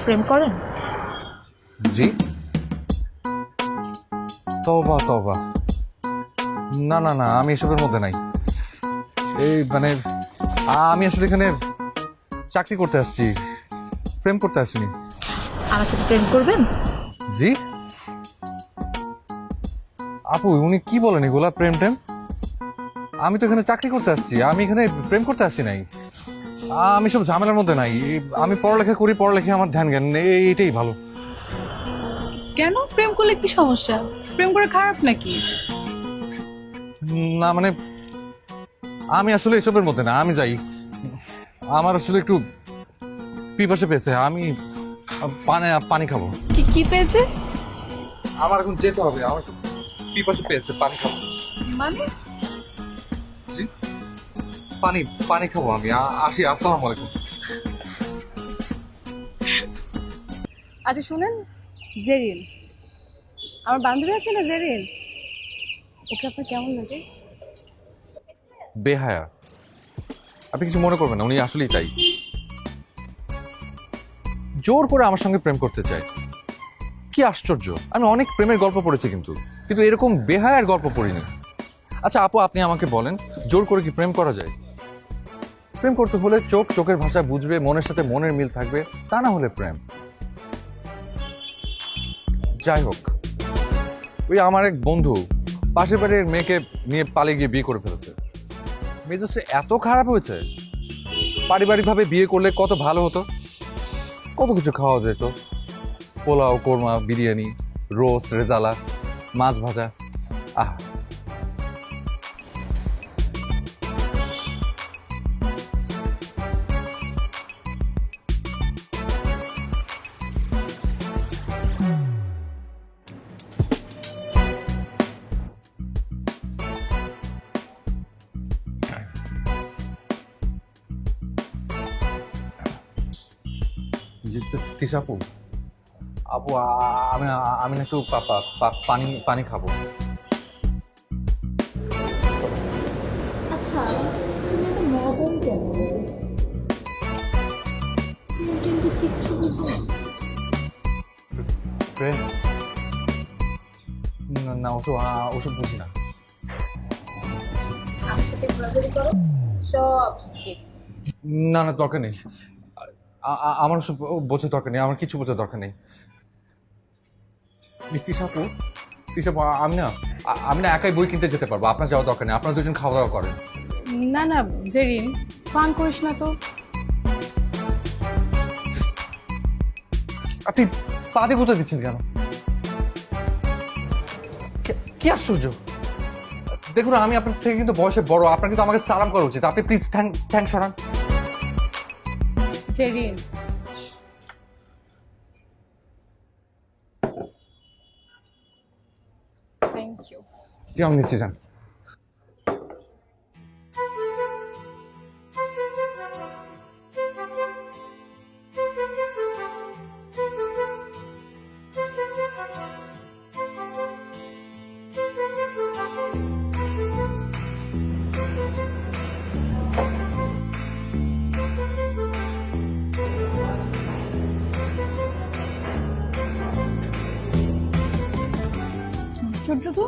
প্রেম করেন? জি? তওবা তওবা, না না না, আমি এসবের মধ্যে নাই। এই মানে আমি আসলে এখানে চাকরি করতে আসছি, প্রেম করতে আসিনি। আমার সাথে প্রেম করবেন? জি? আপু উনি কি বলেন এগুলা, প্রেম টেম? আমি তো এখানে চাকরি করতে আসছি, আমি এখানে প্রেম করতে আসছি নাই। আমি সব ঝামেলার মধ্যে নাই। আমি পড়ালেখা করি, পড়ালেখা আমার ধ্যান জ্ঞান এইটাই ভালো। কেন? প্রেম করলে কি সমস্যা? প্রেম করে খারাপ নাকি? না মানে আমি আসলে এসবের মধ্যে না, আমি যাই। আমার আসলে একটু পিপাসা পেয়েছে, আমি পানি খাবো। কি কি পেয়েছে? আমার এখন যেতে হবে, আমার একটু পিপাসা পেয়েছে, পানি খাবো। মানে জি? পানি পানি খাবো আমি, আসি। আসসালামু আলাইকুম। আচ্ছা শুনেন, জেরিন, আমার বান্ধবী আছে না জেরিন, ওকে আপনার কেমন লাগে? বেহায়া, আপনি কিছু মনে করবেন না, উনি আসলেই তাই। জোর করে আমার সঙ্গে প্রেম করতে চায়। কি আশ্চর্য, আমি অনেক প্রেমের গল্প পড়েছি কিন্তু কিন্তু এরকম বেহায়ার গল্প পড়িনি। আচ্ছা আপু, আপনি আমাকে বলেন, জোর করে কি প্রেম করা যায়? প্রেম করতে হলে চোখ চোখের ভাষা বুঝবে, মনের সাথে মনের মিল থাকবে, তা না হলে প্রেম। যাই হোক, ওই আমার এক বন্ধু পাশের বাড়ির মেয়েকে নিয়ে পালিয়ে গিয়ে বিয়ে করে ফেলেছে। মেজাজটা এত খারাপ হয়েছে। পারিবারিকভাবে বিয়ে করলে কত ভালো হতো, কত কিছু খাওয়া যেত, পোলাও, কোরমা, বিরিয়ানি, রোস্ট, রেজালা, মাছ ভাজা। আহ, তিশা আপু, আপু আমি আমি না একটু পানি পানি খাবো। আচ্ছা, তুমি এত মডার্ন কেন? প্রেম টেম কি কিচ্ছু বুঝো না? প্রেম? না না, ওসব ওসব বুঝি না। আমার সাথে ঘোরাঘুরি করো, সব শিখে। না না, দরকার নেই। আমার ওসব বোঝার দরকার নেই, আমার কিছু বোঝার দরকার নেই। তিশা আপু, তিশা আপু, আমি না একাই বই কিনতে যেতে পারবো, আপনার যাওয়া দরকার নেই। আপনারা দুজন খাওয়া দাওয়া করেন। না না জেরিন, ফান করিস না তো। আপনি পা দিয়ে কোথায় দিচ্ছেন কেন? কি আশ্চর্য! দেখুন, আমি আপনার থেকে কিন্তু বয়সে বড়, আপনার কিন্তু আমাকে সালাম করা উচিত। আপনি প্লিজ থ্যাংক সরান। Jerin, thank you. কি আমি নিচ্ছি, যান। আশ্চর্য তো,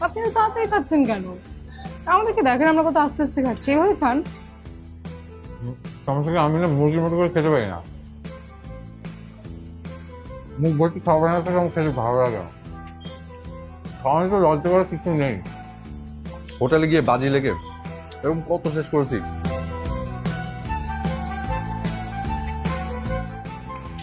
আপনি তো তাড়াতাড়ি খাচ্ছেন কেন? আমাদেরকে দেখেন আমরা কত আস্তে আস্তে খাচ্ছি, এভাবে খান। সমস্যা কি, আমি না মুরগির মতো করে খেতে পারি না। মুখ ভর্তি খাবার না থাকে, আমার খেতে ভালো লাগে না। খাওয়ানো তো লজ্জা করার কিছু নেই। হোটেলে গিয়ে বাজি লেগে এরকম কত শেষ করেছি।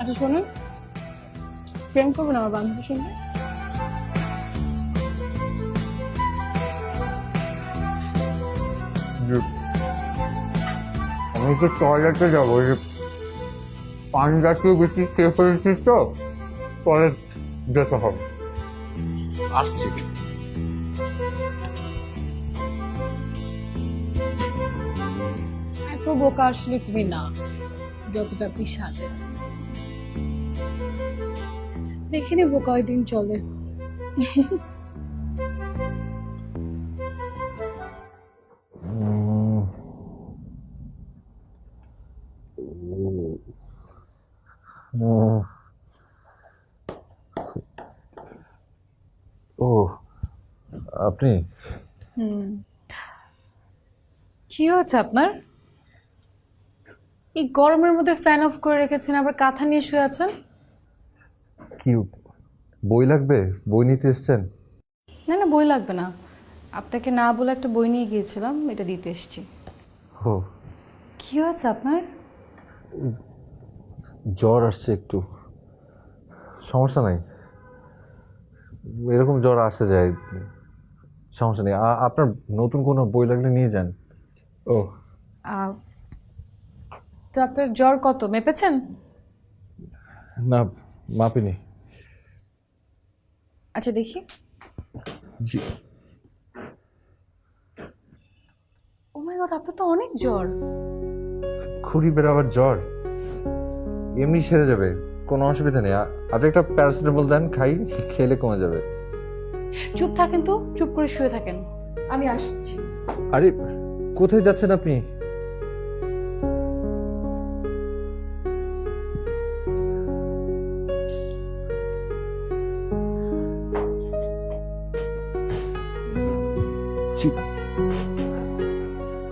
আচ্ছা শোনেন, প্রেম করবেন আমার বান্ধবীর সঙ্গে? আমি তো টয়লেটে যাবো, পান জাতীয় বেশি খেয়ে ফেলেছিস তো, টয়লেট যেতে হবে। আসছি। এত বোকা আসলে তুমি না, যতটা আপনি সাজেন। দেখে নেবো কয়দিন চলে। ও আপনি কি হচ্ছে আপনার? এই গরমের মধ্যে ফ্যান অফ করে রেখেছেন, আবার কাঁথা নিয়ে শুয়ে আছেন। কি বই লাগবে? বই নিতে এসছেন? না না, বই লাগবে না। আপনাকে না বলে একটা বই নিয়ে গিয়েছিলাম, এটা দিতে এসেছি। ও কি হয়েছে আপনার? জ্বর আসছে একটু। সমস্যা নাই, এরকম জ্বর আসতে যায়, সমস্যা নেই। আপনার নতুন কোনো বই লাগলে নিয়ে যান। ও আহ, তো আপনার জ্বর কত মেপেছেন? না, মাপিনি। আচ্ছা দেখি। জি। ও মাই গড, আপনার তো অনেক জ্বর। খুঁড়ি বেরোবার জ্বর এমনি সেরে যাবে, কোনো অসুবিধা নেই। আপনি একটা প্যারাসিটামল দেন, খাই, খেলে কমে যাবে। চুপ থাকেন তো, চুপ করে শুয়ে থাকেন, আমি আসছি। আরে কোথায় যাচ্ছেন আপনি?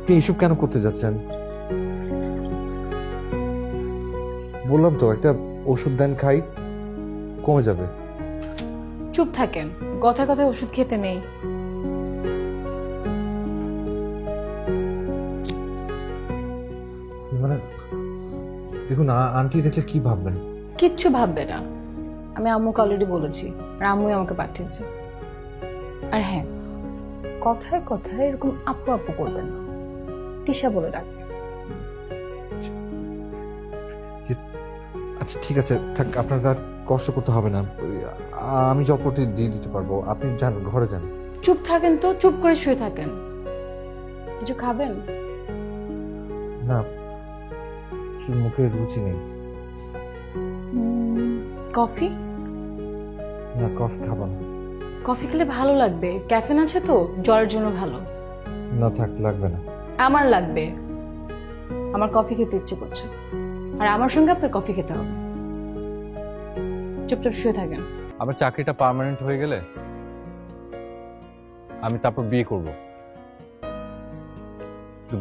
আপনি এসব কেন করতে যাচ্ছেন? বললাম তো একটা ওষুধ দেন, খাই, কমে যাবে। চুপ থাকেন, কথায় কথায় ওষুধ খেতে নেই। মানে দেখুন, আন্টি দেখলে কি ভাববেন? কিচ্ছু ভাববে না, আমি আম্মুকে অলরেডি বলেছি, আর আম্মুই আমাকে পাঠিয়েছে। আর হ্যাঁ, কথায় কথায় এরকম আপু আপু করবেন না, তিশা বলে ডাকবে। আচ্ছা ঠিক আছে, থাক, আপনার আর কষ্ট করতে হবে না। আমি জবপটি দিয়ে দিতে পারবো, আপনি যান, ঘরে যান। চুপ থাকেন তো, চুপ করে শুয়ে থাকেন। কিছু খাবেন? না, মুখে রুচি নেই। কফি? না, কফি খাবো না। কফি খেলে ভালো লাগবে, ক্যাফেন আছে তো, জ্বরের জন্য ভালো। না থাক, লাগবে না। আমার লাগবে, আমার কফি খেতে ইচ্ছে করছে, আর আমার সঙ্গে আপনার কফি খেতে হবে। চুপচাপ শুয়ে থাকেন। আমার চাকরিটা পার্মানেন্ট হয়ে গেলে আমি তারপর বিয়ে করব।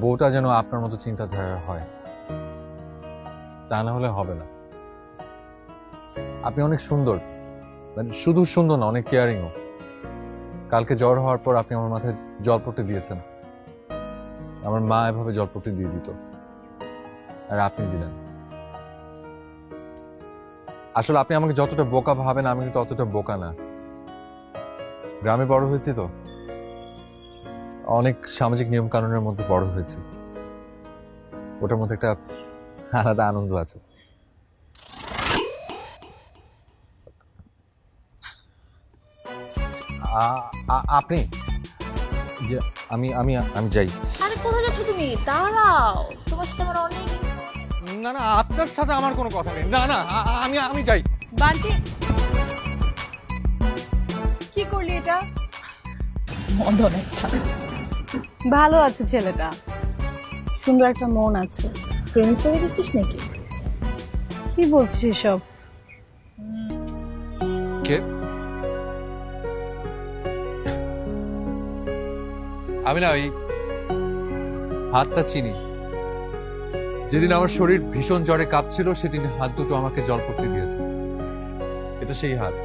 বউটা যেন আপনার মতো চিন্তাধারা হয়, তা না হলে হবে না। আপনি অনেক সুন্দর, মানে শুধু সুন্দর না, অনেক কেয়ারিংও। কালকে জ্বর হওয়ার পর আপনি আমার মাথায় জলপট্টি দিয়েছেন। আমার মা এভাবে জলপট্টি দিয়ে দিত, আর আপনি দিলেন। আসলে আপনি আমাকে যতটা বোকা ভাবেন, আমি কিন্তু ততটা বোকা না। গ্রামে বড় হয়েছি তো, অনেক সামাজিক নিয়ম কানুনের মধ্যে বড় হয়েছে, ওটার মধ্যে একটা আলাদা আনন্দ আছে। আপনি যে আমি আমি আমি যাই। আরে কোথায় যাচ্ছ তুমি? দাঁড়াও, তোমার সাথে আমার অনেক। না না, আপনার সাথে আমার কোনো কথা নেই। না না, আমি আমি যাই। বান্টি, কি করলি এটা? মদন একটা। ভালো আছে ছেলেটা, সুন্দর একটা মন আছে। প্রেম করে গেছিস নাকি? কি বলছিস এসব? কে? আমি না ওই হাতটা চিনি। যেদিন আমার শরীর ভীষণ জ্বরে কাঁপছিল, সেদিন হাত দুটো আমাকে জলপট্টি দিয়েছে। এটা সেই হাত।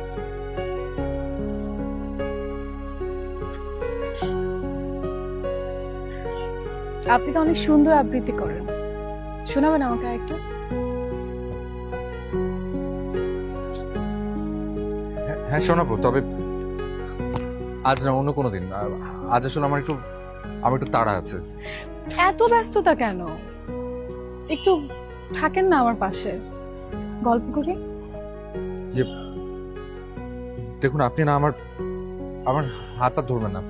আপনি তো অনেক সুন্দর আবৃত্তি করেন, শোনাবেন আমাকে আরেকটা? হ্যাঁ শোনাবো, তবে আজ না, অন্য কোনো দিন। আজ আসলে আমার একটু তাড়া আছে। এত ব্যস্ততা কেন? একটু থাকেন না আমার পাশে, গল্প করি। দেখুন, আপনি না আমার আমার হাতটা ধরবেন না।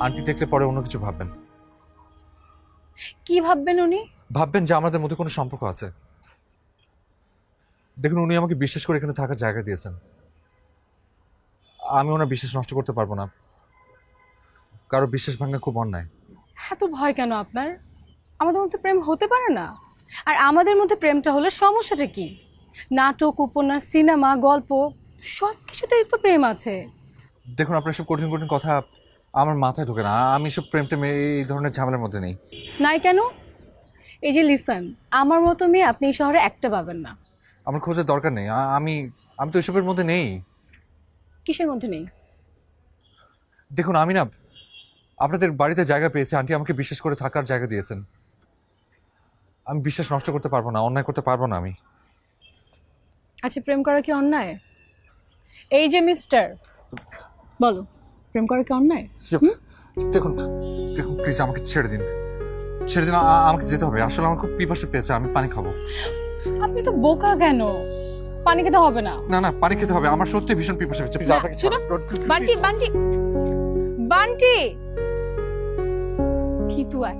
আন্টি দেখলে পরে অন্য কিছু ভাববেন। কি ভাববেন উনি? ভাববেন যে আমাদের মধ্যে কোনো সম্পর্ক আছে। দেখুন, উনি আমাকে বিশ্বাস করে এখানে থাকার জায়গা দিয়েছেন। আমি ওনার বিশ্বাস নষ্ট করতে পারবো না। কারো বিশ্বাস ভাঙা খুব অন্যায়। এত ভয় কেন আপনার? আমাদের মধ্যে প্রেম হতে পারে না? আর আমাদের মধ্যে প্রেমটা হলে সমস্যাটা কি? নাটক, উপন্যাস, সিনেমা, গল্প সব কিছুতেই তো প্রেম আছে। দেখুন, আপনার সব কঠিন কঠিন কথা আমার মাথায় ঢোকে না। আমি সব প্রেম টেম এই ধরনের ঝামেলার মধ্যে নেই। নাই কেন? এই যে লিসন, আমার মতো মেয়ে আপনি এই শহরে একটা পাবেন না। আমার খোঁজার দরকার নেই। আমি তো এসবের মধ্যে নেই। কিসের মধ্যে নেই? দেখুন, আমি না আপনাদের বাড়িতে জায়গা পেয়েছি, আন্টি আমাকে বিশ্বাস করে থাকার জায়গা দিয়েছেন। আমি বিশ্বাস নষ্ট করতে পারবো না, অন্যায় করতে পারবো না আমি। আচ্ছা, প্রেম করা কি অন্যায়? এই যে মিস্টার, বলো, প্রেম করা কি অন্যায়? দেখুন দেখুন প্লিজ আমাকে ছেড়ে দিন, ছেড়ে দিন। আমাকে যেতে হবে। আসলে আমার খুব পিপাসা পেয়েছে, আমি পানি খাবো। আপনি তো বোকা কেন? পানি খেতে হবে না। না না, পানি খেতে হবে, আমার সত্যি ভীষণ পিপাসা পেয়েছে। প্লিজ না, আমাকে শোনো, বান্টি বান্টি বান্টি, কি তুই